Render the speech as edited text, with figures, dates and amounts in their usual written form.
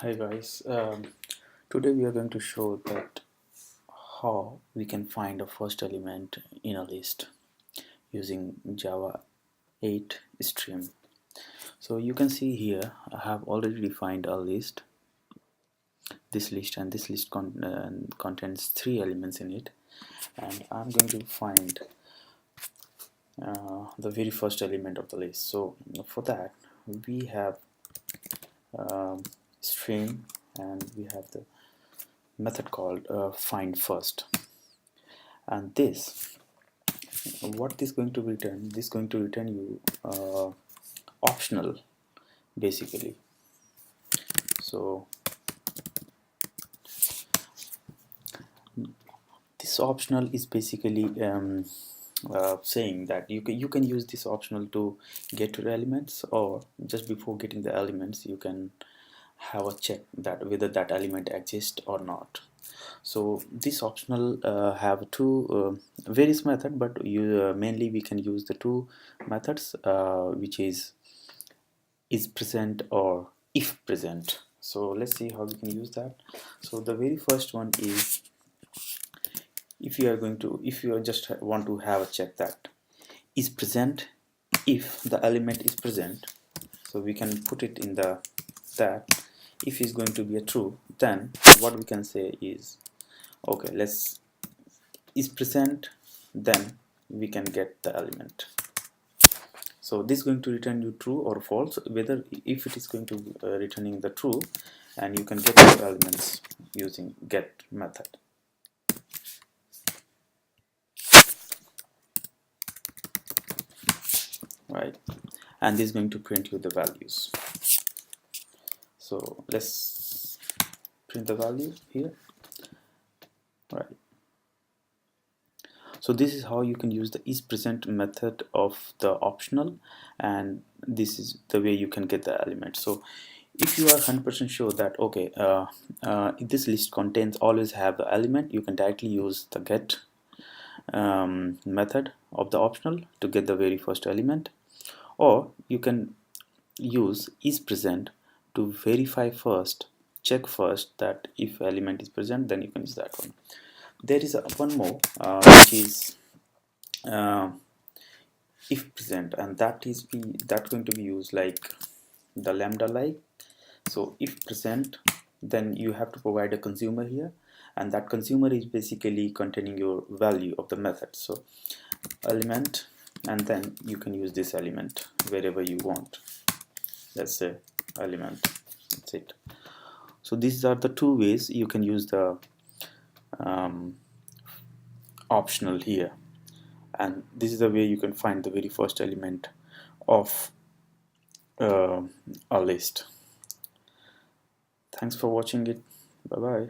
Hi guys, today we are going to show that how we can find a first element in a list using Java 8 stream. So you can see here I have already defined a list, this list, and this list contains 3 elements in it, and I'm going to find the very first element of the list. So for that we have stream, and we have the method called find first, and what this going to return, this going to return you optional basically. So this optional is basically saying that you can use this optional to get to the elements, or just before getting the elements you can have a check that whether that element exists or not. So this optional have two various method, but mainly we can use the two methods, which is present or if present. So let's see how we can use that. So the very first one is, if you are just want to have a check that is present, if the element is present, so we can put it in the that if is going to be a true, then what we can say is, okay, let's is present, then we can get the element. So this is going to return you true or false, whether if it is going to returning the true, and you can get the elements using get method. Right, and this is going to print you the values. So let's print the value here. Right, so this is how you can use the is present method of the optional, and this is the way you can get the element. So if you are 100% sure that okay, if this list contains always have the element, you can directly use the get method of the optional to get the very first element, or you can use is present to verify first, check first that if element is present, then you can use that one. There is one more which is uh, if present, and that going to be used like the lambda like. So if present, then you have to provide a consumer here, and that consumer is basically containing your value of the method. So element, and then you can use this element wherever you want. Let's say element, that's it. So these are the two ways you can use the optional here, and this is the way you can find the very first element of a list. Thanks for watching it. Bye bye.